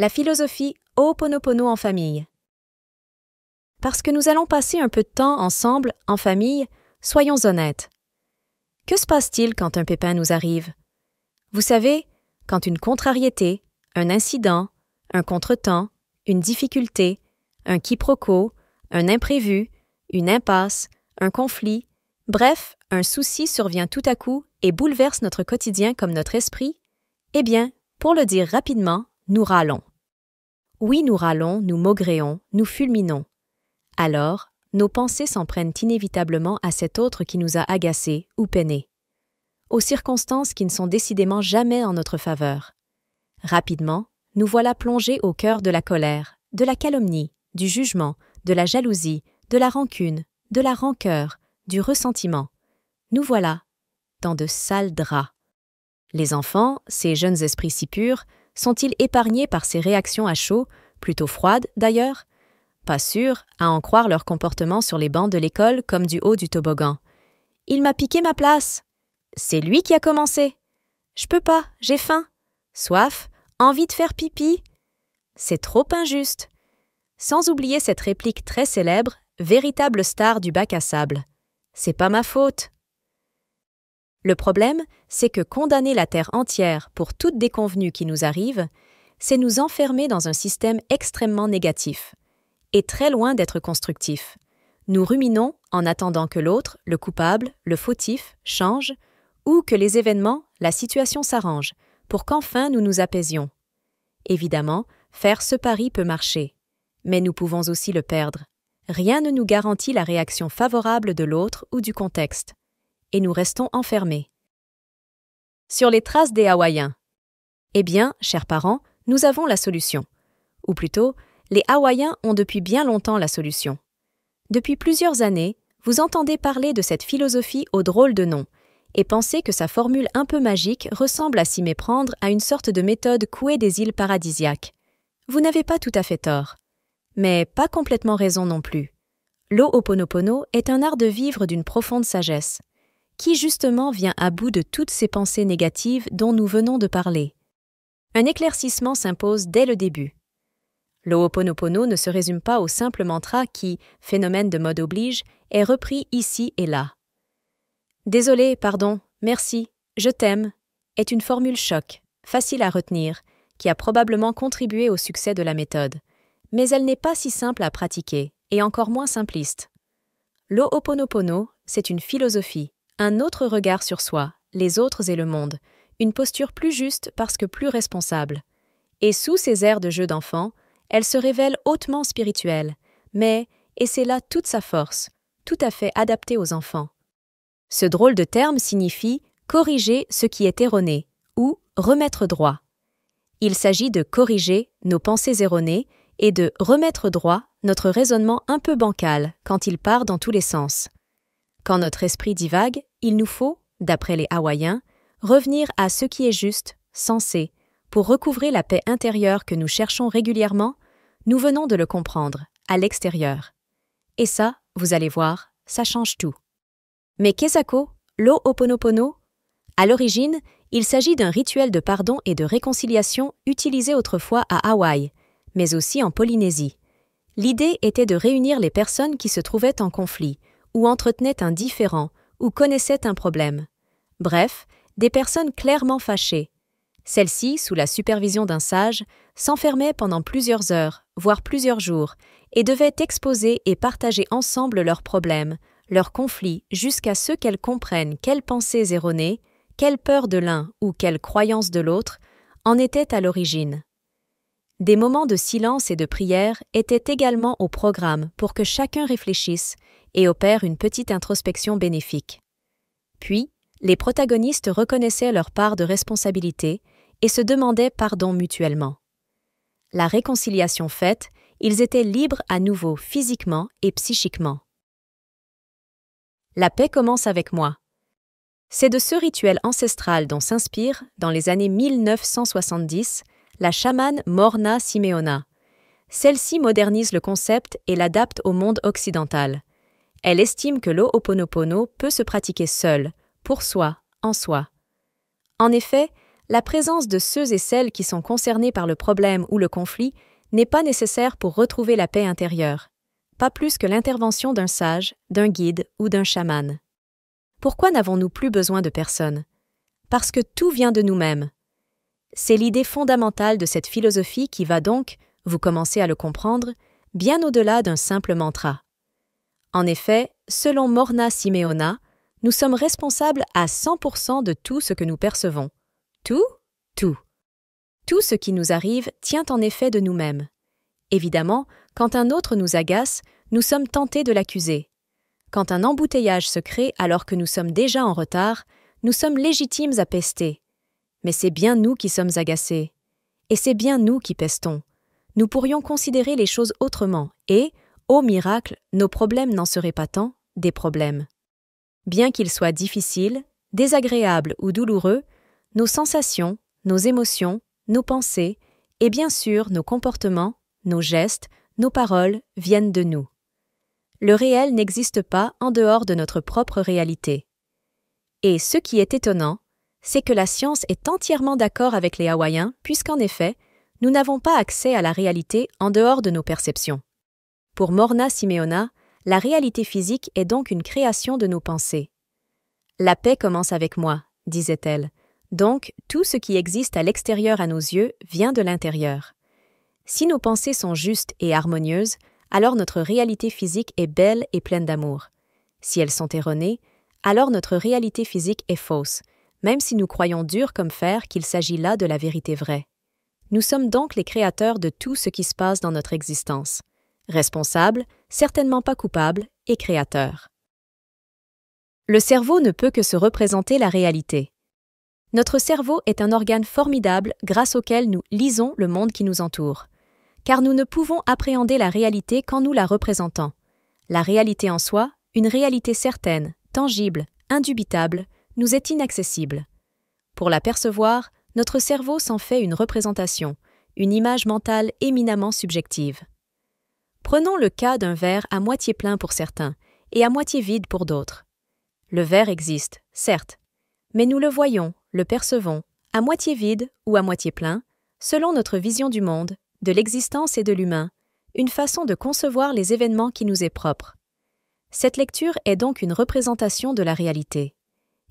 La philosophie Ho'oponopono en famille. Parce que nous allons passer un peu de temps ensemble, en famille, soyons honnêtes. Que se passe-t-il quand un pépin nous arrive? Vous savez, quand une contrariété, un incident, un contretemps, une difficulté, un quiproquo, un imprévu, une impasse, un conflit, bref, un souci survient tout à coup et bouleverse notre quotidien comme notre esprit, eh bien, pour le dire rapidement, nous râlons. Oui, nous râlons, nous maugréons, nous fulminons. Alors, nos pensées s'en prennent inévitablement à cet autre qui nous a agacés ou peinés, aux circonstances qui ne sont décidément jamais en notre faveur. Rapidement, nous voilà plongés au cœur de la colère, de la calomnie, du jugement, de la jalousie, de la rancune, de la rancœur, du ressentiment. Nous voilà dans de sales draps. Les enfants, ces jeunes esprits si purs, sont-ils épargnés par ces réactions à chaud, plutôt froides d'ailleurs? Pas sûr, à en croire leur comportement sur les bancs de l'école comme du haut du toboggan. « Il m'a piqué ma place !»« C'est lui qui a commencé !»« Je peux pas, j'ai faim !»« Soif, envie de faire pipi !»« C'est trop injuste !» Sans oublier cette réplique très célèbre, véritable star du bac à sable. « C'est pas ma faute !» Le problème, c'est que condamner la terre entière pour toute déconvenue qui nous arrive, c'est nous enfermer dans un système extrêmement négatif, et très loin d'être constructif. Nous ruminons en attendant que l'autre, le coupable, le fautif, change, ou que les événements, la situation s'arrange, pour qu'enfin nous nous apaisions. Évidemment, faire ce pari peut marcher, mais nous pouvons aussi le perdre. Rien ne nous garantit la réaction favorable de l'autre ou du contexte, et nous restons enfermés. Sur les traces des Hawaïens. Eh bien, chers parents, nous avons la solution. Ou plutôt, les Hawaïens ont depuis bien longtemps la solution. Depuis plusieurs années, vous entendez parler de cette philosophie au drôle de nom, et pensez que sa formule un peu magique ressemble à s'y méprendre à une sorte de méthode couée des îles paradisiaques. Vous n'avez pas tout à fait tort. Mais pas complètement raison non plus. L'Ho'oponopono est un art de vivre d'une profonde sagesse, qui justement vient à bout de toutes ces pensées négatives dont nous venons de parler. Un éclaircissement s'impose dès le début. L'Ho'oponopono ne se résume pas au simple mantra qui, phénomène de mode oblige, est repris ici et là. Désolé, pardon, merci, je t'aime, est une formule choc, facile à retenir, qui a probablement contribué au succès de la méthode. Mais elle n'est pas si simple à pratiquer, et encore moins simpliste. L'Ho'oponopono, c'est une philosophie, un autre regard sur soi, les autres et le monde, une posture plus juste parce que plus responsable. Et sous ces airs de jeu d'enfant, elle se révèle hautement spirituelle, mais, et c'est là toute sa force, tout à fait adaptée aux enfants. Ce drôle de terme signifie « corriger ce qui est erroné » ou « remettre droit ». Il s'agit de corriger nos pensées erronées et de remettre droit notre raisonnement un peu bancal quand il part dans tous les sens. Quand notre esprit divague, il nous faut, d'après les Hawaïens, revenir à ce qui est juste, sensé, pour recouvrer la paix intérieure que nous cherchons régulièrement. Nous venons de le comprendre, à l'extérieur. Et ça, vous allez voir, ça change tout. Mais qu'est-ce l'Ho'oponopono? À l'origine, il s'agit d'un rituel de pardon et de réconciliation utilisé autrefois à Hawaï, mais aussi en Polynésie. L'idée était de réunir les personnes qui se trouvaient en conflit, ou entretenaient un différend, ou connaissaient un problème. Bref, des personnes clairement fâchées. Celles-ci, sous la supervision d'un sage, s'enfermaient pendant plusieurs heures, voire plusieurs jours, et devaient exposer et partager ensemble leurs problèmes, leurs conflits, jusqu'à ce qu'elles comprennent quelles pensées erronées, quelle peur de l'un ou quelle croyance de l'autre en étaient à l'origine. Des moments de silence et de prière étaient également au programme pour que chacun réfléchisse et opère une petite introspection bénéfique. Puis, les protagonistes reconnaissaient leur part de responsabilité et se demandaient pardon mutuellement. La réconciliation faite, ils étaient libres à nouveau physiquement et psychiquement. La paix commence avec moi. C'est de ce rituel ancestral dont s'inspire, dans les années 1970, la chamane Morna Simeona. Celle-ci modernise le concept et l'adapte au monde occidental. Elle estime que l'Ho'oponopono peut se pratiquer seul, pour soi, en soi. En effet, la présence de ceux et celles qui sont concernés par le problème ou le conflit n'est pas nécessaire pour retrouver la paix intérieure, pas plus que l'intervention d'un sage, d'un guide ou d'un chaman. Pourquoi n'avons-nous plus besoin de personne? Parce que tout vient de nous-mêmes. C'est l'idée fondamentale de cette philosophie qui va donc, vous commencez à le comprendre, bien au-delà d'un simple mantra. En effet, selon Morna Simeona, nous sommes responsables à 100% de tout ce que nous percevons. Tout? Tout. Tout ce qui nous arrive tient en effet de nous-mêmes. Évidemment, quand un autre nous agace, nous sommes tentés de l'accuser. Quand un embouteillage se crée alors que nous sommes déjà en retard, nous sommes légitimes à pester. Mais c'est bien nous qui sommes agacés. Et c'est bien nous qui pestons. Nous pourrions considérer les choses autrement et, ô miracle, nos problèmes n'en seraient pas tant des problèmes. Bien qu'ils soient difficiles, désagréables ou douloureux, nos sensations, nos émotions, nos pensées et bien sûr nos comportements, nos gestes, nos paroles viennent de nous. Le réel n'existe pas en dehors de notre propre réalité. Et ce qui est étonnant, c'est que la science est entièrement d'accord avec les Hawaïens puisqu'en effet, nous n'avons pas accès à la réalité en dehors de nos perceptions. Pour Morna Simeona, la réalité physique est donc une création de nos pensées. La paix commence avec moi, disait-elle. Donc, tout ce qui existe à l'extérieur à nos yeux vient de l'intérieur. Si nos pensées sont justes et harmonieuses, alors notre réalité physique est belle et pleine d'amour. Si elles sont erronées, alors notre réalité physique est fausse, même si nous croyons dur comme fer qu'il s'agit là de la vérité vraie. Nous sommes donc les créateurs de tout ce qui se passe dans notre existence. Responsables, certainement pas coupables, et créateurs. Le cerveau ne peut que se représenter la réalité. Notre cerveau est un organe formidable grâce auquel nous lisons le monde qui nous entoure. Car nous ne pouvons appréhender la réalité qu'en nous la représentant. La réalité en soi, une réalité certaine, tangible, indubitable, nous est inaccessible. Pour la percevoir, notre cerveau s'en fait une représentation, une image mentale éminemment subjective. Prenons le cas d'un verre à moitié plein pour certains et à moitié vide pour d'autres. Le verre existe, certes, mais nous le voyons, le percevons, à moitié vide ou à moitié plein, selon notre vision du monde, de l'existence et de l'humain, une façon de concevoir les événements qui nous est propre. Cette lecture est donc une représentation de la réalité.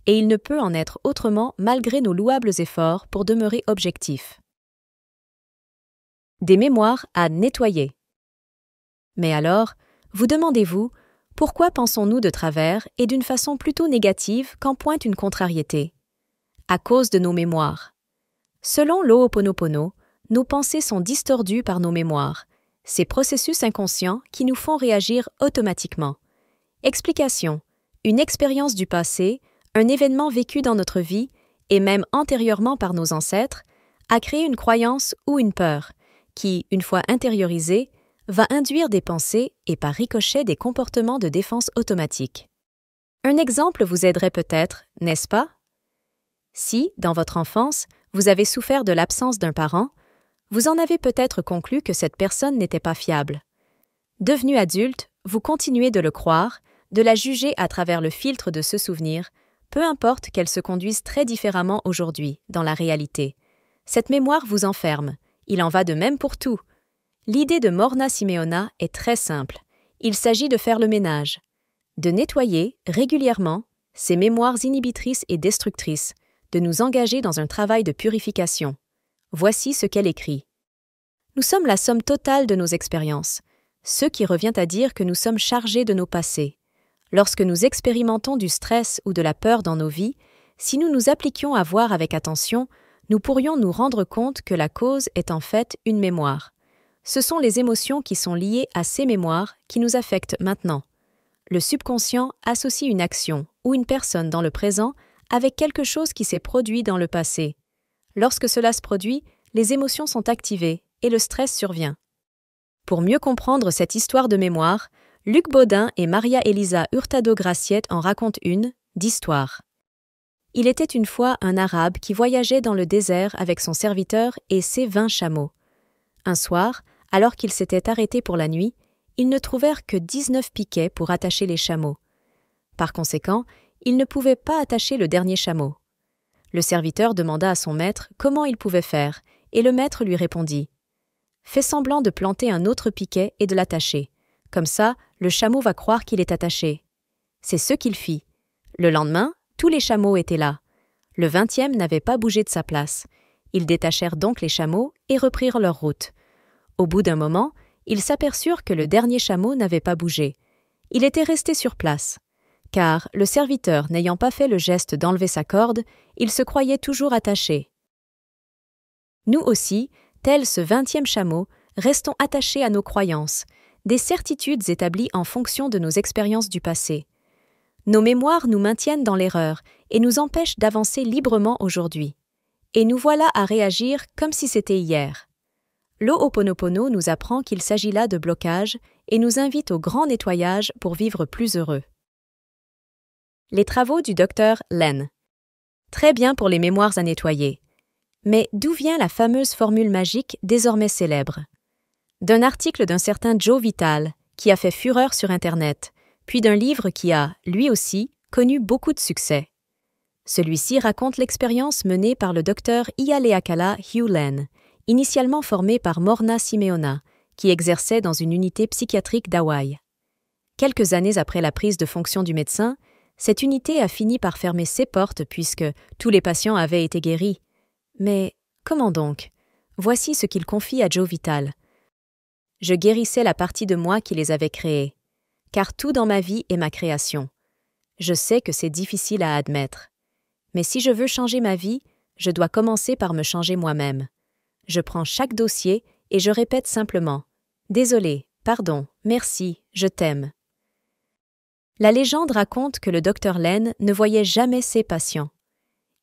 Et il ne peut en être autrement malgré nos louables efforts pour demeurer objectifs. Des mémoires à nettoyer. Mais alors, vous demandez-vous, pourquoi pensons-nous de travers et d'une façon plutôt négative quand pointe une contrariété? À cause de nos mémoires. Selon l'Ho'oponopono, nos pensées sont distordues par nos mémoires, ces processus inconscients qui nous font réagir automatiquement. Explication: une expérience du passé, un événement vécu dans notre vie, et même antérieurement par nos ancêtres, a créé une croyance ou une peur, qui, une fois intériorisée, va induire des pensées et par ricochet des comportements de défense automatique. Un exemple vous aiderait peut-être, n'est-ce pas? Si, dans votre enfance, vous avez souffert de l'absence d'un parent, vous en avez peut-être conclu que cette personne n'était pas fiable. Devenu adulte, vous continuez de le croire, de la juger à travers le filtre de ce souvenir, peu importe qu'elle se conduise très différemment aujourd'hui, dans la réalité. Cette mémoire vous enferme. Il en va de même pour tout. L'idée de Morna Simeona est très simple. Il s'agit de faire le ménage, de nettoyer régulièrement ces mémoires inhibitrices et destructrices, de nous engager dans un travail de purification. Voici ce qu'elle écrit. Nous sommes la somme totale de nos expériences, ce qui revient à dire que nous sommes chargés de nos passés. Lorsque nous expérimentons du stress ou de la peur dans nos vies, si nous nous appliquions à voir avec attention, nous pourrions nous rendre compte que la cause est en fait une mémoire. Ce sont les émotions qui sont liées à ces mémoires qui nous affectent maintenant. Le subconscient associe une action ou une personne dans le présent avec quelque chose qui s'est produit dans le passé. Lorsque cela se produit, les émotions sont activées et le stress survient. Pour mieux comprendre cette histoire de mémoire, Luc Baudin et Maria Elisa Hurtado-Graciette en racontent une, d'histoire. Il était une fois un Arabe qui voyageait dans le désert avec son serviteur et ses 20 chameaux. Un soir, alors qu'ils s'étaient arrêtés pour la nuit, ils ne trouvèrent que 19 piquets pour attacher les chameaux. Par conséquent, ils ne pouvaient pas attacher le dernier chameau. Le serviteur demanda à son maître comment il pouvait faire, et le maître lui répondit « Fais semblant de planter un autre piquet et de l'attacher. Comme ça, le chameau va croire qu'il est attaché. » C'est ce qu'il fit. Le lendemain, tous les chameaux étaient là. Le 20e n'avait pas bougé de sa place. Ils détachèrent donc les chameaux et reprirent leur route. Au bout d'un moment, ils s'aperçurent que le dernier chameau n'avait pas bougé. Il était resté sur place. Car, le serviteur n'ayant pas fait le geste d'enlever sa corde, il se croyait toujours attaché. Nous aussi, tel ce 20e chameau, restons attachés à nos croyances, des certitudes établies en fonction de nos expériences du passé. Nos mémoires nous maintiennent dans l'erreur et nous empêchent d'avancer librement aujourd'hui. Et nous voilà à réagir comme si c'était hier. L'Ho'oponopono nous apprend qu'il s'agit là de blocage et nous invite au grand nettoyage pour vivre plus heureux. Les travaux du Dr Len. Très bien pour les mémoires à nettoyer. Mais d'où vient la fameuse formule magique désormais célèbre? D'un article d'un certain Joe Vital, qui a fait fureur sur Internet, puis d'un livre qui a, lui aussi, connu beaucoup de succès. Celui-ci raconte l'expérience menée par le docteur Ialeakala Hugh Len, initialement formé par Morna Simeona, qui exerçait dans une unité psychiatrique d'Hawaï. Quelques années après la prise de fonction du médecin, cette unité a fini par fermer ses portes puisque tous les patients avaient été guéris. Mais comment donc? Voici ce qu'il confie à Joe Vital. Je guérissais la partie de moi qui les avait créés, car tout dans ma vie est ma création. Je sais que c'est difficile à admettre. Mais si je veux changer ma vie, je dois commencer par me changer moi-même. Je prends chaque dossier et je répète simplement « Désolé, pardon, merci, je t'aime ». La légende raconte que le docteur Len ne voyait jamais ses patients.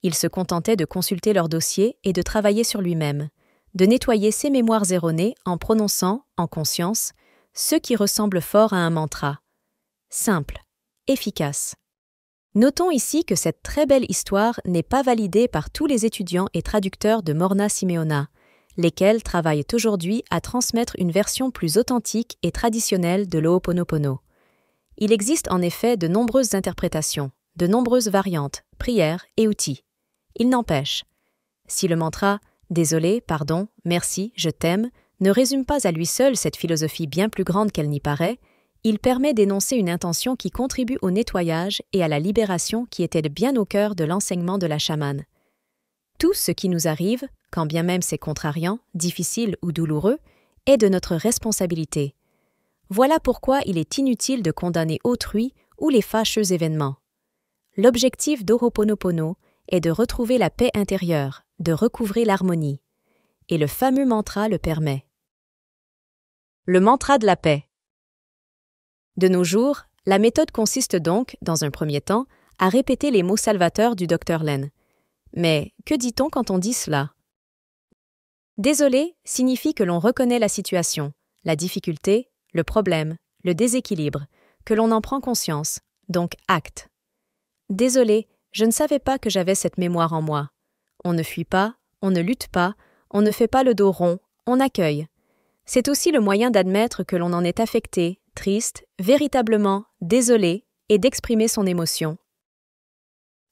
Il se contentait de consulter leurs dossiers et de travailler sur lui-même, de nettoyer ses mémoires erronées en prononçant, en conscience, ce qui ressemble fort à un mantra. Simple, efficace. Notons ici que cette très belle histoire n'est pas validée par tous les étudiants et traducteurs de Morna Simeona, lesquels travaillent aujourd'hui à transmettre une version plus authentique et traditionnelle de l'Ho'oponopono. Il existe en effet de nombreuses interprétations, de nombreuses variantes, prières et outils. Il n'empêche, si le mantra « Désolé, pardon, merci, je t'aime » ne résume pas à lui seul cette philosophie bien plus grande qu'elle n'y paraît, il permet d'énoncer une intention qui contribue au nettoyage et à la libération qui était bien au cœur de l'enseignement de la chamane. Tout ce qui nous arrive, quand bien même c'est contrariant, difficile ou douloureux, est de notre responsabilité. Voilà pourquoi il est inutile de condamner autrui ou les fâcheux événements. L'objectif d'Ho'oponopono est de retrouver la paix intérieure, de recouvrer l'harmonie. Et le fameux mantra le permet. Le mantra de la paix. De nos jours, la méthode consiste donc, dans un premier temps, à répéter les mots salvateurs du Dr Len. Mais que dit-on quand on dit cela? Désolé signifie que l'on reconnaît la situation, la difficulté, le problème, le déséquilibre, que l'on en prend conscience, donc acte. Désolé, je ne savais pas que j'avais cette mémoire en moi. On ne fuit pas, on ne lutte pas, on ne fait pas le dos rond, on accueille. C'est aussi le moyen d'admettre que l'on en est affecté, triste, véritablement, désolé, et d'exprimer son émotion.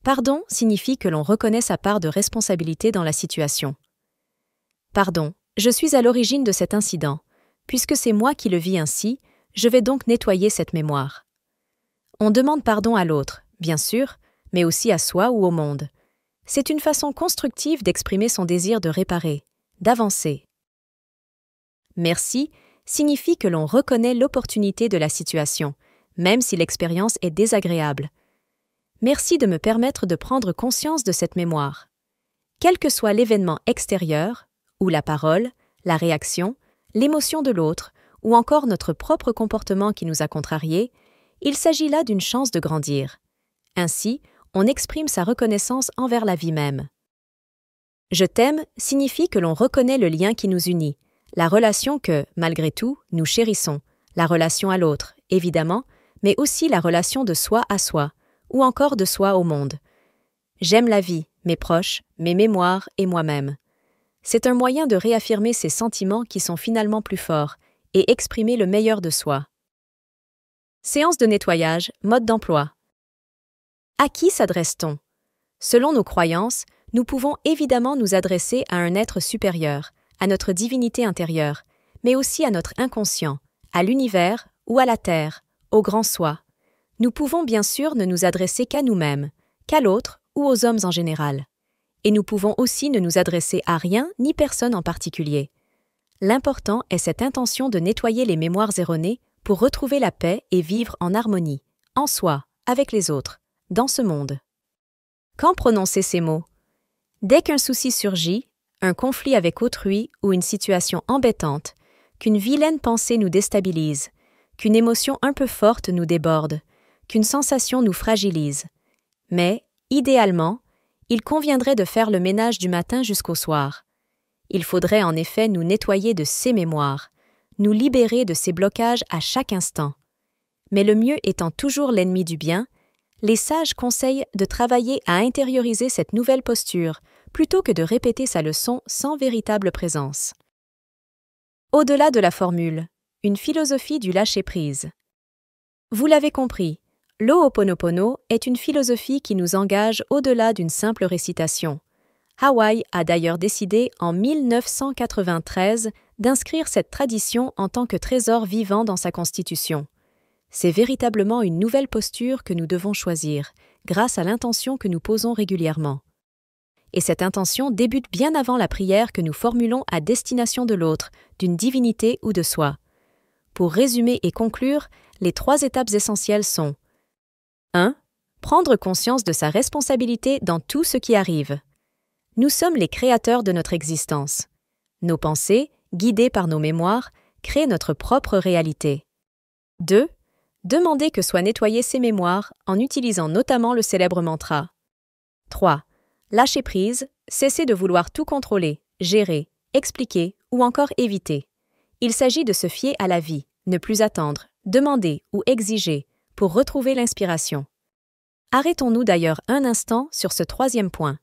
Pardon signifie que l'on reconnaît sa part de responsabilité dans la situation. Pardon, je suis à l'origine de cet incident. Puisque c'est moi qui le vis ainsi, je vais donc nettoyer cette mémoire. On demande pardon à l'autre, bien sûr, mais aussi à soi ou au monde. C'est une façon constructive d'exprimer son désir de réparer, d'avancer. Merci signifie que l'on reconnaît l'opportunité de la situation, même si l'expérience est désagréable. Merci de me permettre de prendre conscience de cette mémoire. Quel que soit l'événement extérieur, ou la parole, la réaction, l'émotion de l'autre, ou encore notre propre comportement qui nous a contrariés, il s'agit là d'une chance de grandir. Ainsi, on exprime sa reconnaissance envers la vie même. Je t'aime signifie que l'on reconnaît le lien qui nous unit, la relation que, malgré tout, nous chérissons, la relation à l'autre, évidemment, mais aussi la relation de soi à soi, ou encore de soi au monde. J'aime la vie, mes proches, mes mémoires et moi-même. C'est un moyen de réaffirmer ces sentiments qui sont finalement plus forts et exprimer le meilleur de soi. Séance de nettoyage, mode d'emploi. À qui s'adresse-t-on? Selon nos croyances, nous pouvons évidemment nous adresser à un être supérieur, à notre divinité intérieure, mais aussi à notre inconscient, à l'univers ou à la Terre, au grand soi. Nous pouvons bien sûr ne nous adresser qu'à nous-mêmes, qu'à l'autre ou aux hommes en général. Et nous pouvons aussi ne nous adresser à rien ni personne en particulier. L'important est cette intention de nettoyer les mémoires erronées pour retrouver la paix et vivre en harmonie, en soi, avec les autres, dans ce monde. Quand prononcer ces mots? Dès qu'un souci surgit, un conflit avec autrui ou une situation embêtante, qu'une vilaine pensée nous déstabilise, qu'une émotion un peu forte nous déborde, qu'une sensation nous fragilise. Mais, idéalement, il conviendrait de faire le ménage du matin jusqu'au soir. Il faudrait en effet nous nettoyer de ces mémoires, nous libérer de ces blocages à chaque instant. Mais le mieux étant toujours l'ennemi du bien, les sages conseillent de travailler à intérioriser cette nouvelle posture plutôt que de répéter sa leçon sans véritable présence. Au-delà de la formule, une philosophie du lâcher-prise. Vous l'avez compris, l'Ho'oponopono est une philosophie qui nous engage au-delà d'une simple récitation. Hawaï a d'ailleurs décidé en 1993 d'inscrire cette tradition en tant que trésor vivant dans sa constitution. C'est véritablement une nouvelle posture que nous devons choisir, grâce à l'intention que nous posons régulièrement. Et cette intention débute bien avant la prière que nous formulons à destination de l'autre, d'une divinité ou de soi. Pour résumer et conclure, les 3 étapes essentielles sont 1. Prendre conscience de sa responsabilité dans tout ce qui arrive. Nous sommes les créateurs de notre existence. Nos pensées, guidées par nos mémoires, créent notre propre réalité. 2. Demander que soient nettoyées ces mémoires en utilisant notamment le célèbre mantra. 3. Lâcher prise, cesser de vouloir tout contrôler, gérer, expliquer ou encore éviter. Il s'agit de se fier à la vie, ne plus attendre, demander ou exiger pour retrouver l'inspiration. Arrêtons-nous d'ailleurs un instant sur ce 3e point.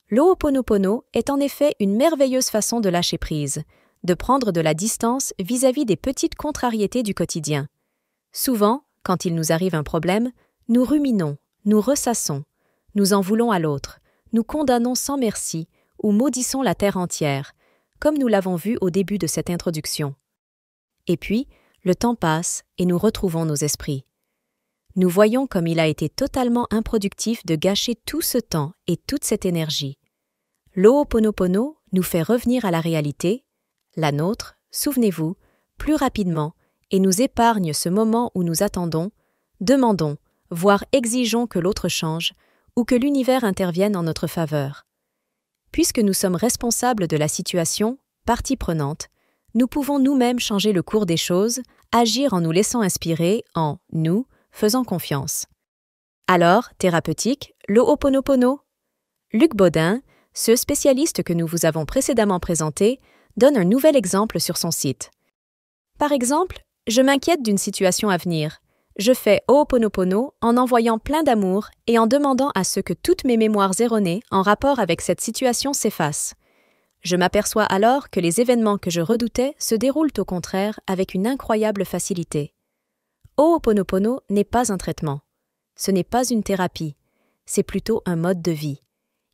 L'Ho'oponopono est en effet une merveilleuse façon de lâcher prise, de prendre de la distance vis-à-vis des petites contrariétés du quotidien. Souvent, quand il nous arrive un problème, nous ruminons, nous ressassons, nous en voulons à l'autre, nous condamnons sans merci ou maudissons la terre entière, comme nous l'avons vu au début de cette introduction. Et puis, le temps passe et nous retrouvons nos esprits. Nous voyons comme il a été totalement improductif de gâcher tout ce temps et toute cette énergie. L'Ho'oponopono nous fait revenir à la réalité, la nôtre, souvenez-vous, plus rapidement et nous épargne ce moment où nous attendons, demandons, voire exigeons que l'autre change ou que l'univers intervienne en notre faveur. Puisque nous sommes responsables de la situation, partie prenante, nous pouvons nous-mêmes changer le cours des choses, agir en nous laissant inspirer, en nous, faisant confiance. Alors, thérapeutique, l'Ho'oponopono? Luc Baudin, ce spécialiste que nous vous avons précédemment présenté, donne un nouvel exemple sur son site. Par exemple, je m'inquiète d'une situation à venir. Je fais Ho'oponopono en envoyant plein d'amour et en demandant à ce que toutes mes mémoires erronées en rapport avec cette situation s'effacent. Je m'aperçois alors que les événements que je redoutais se déroulent au contraire avec une incroyable facilité. Ho'oponopono n'est pas un traitement. Ce n'est pas une thérapie. C'est plutôt un mode de vie.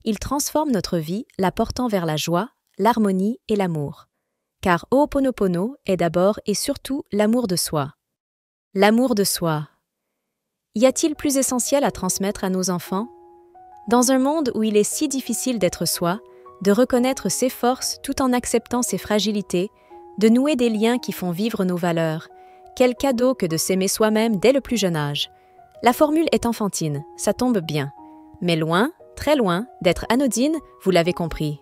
Il transforme notre vie, la portant vers la joie, l'harmonie et l'amour. Car Ho'oponopono est d'abord et surtout l'amour de soi. L'amour de soi. Y a-t-il plus essentiel à transmettre à nos enfants? Dans un monde où il est si difficile d'être soi, de reconnaître ses forces tout en acceptant ses fragilités, de nouer des liens qui font vivre nos valeurs, quel cadeau que de s'aimer soi-même dès le plus jeune âge. La formule est enfantine, ça tombe bien. Mais loin, très loin, d'être anodine, vous l'avez compris.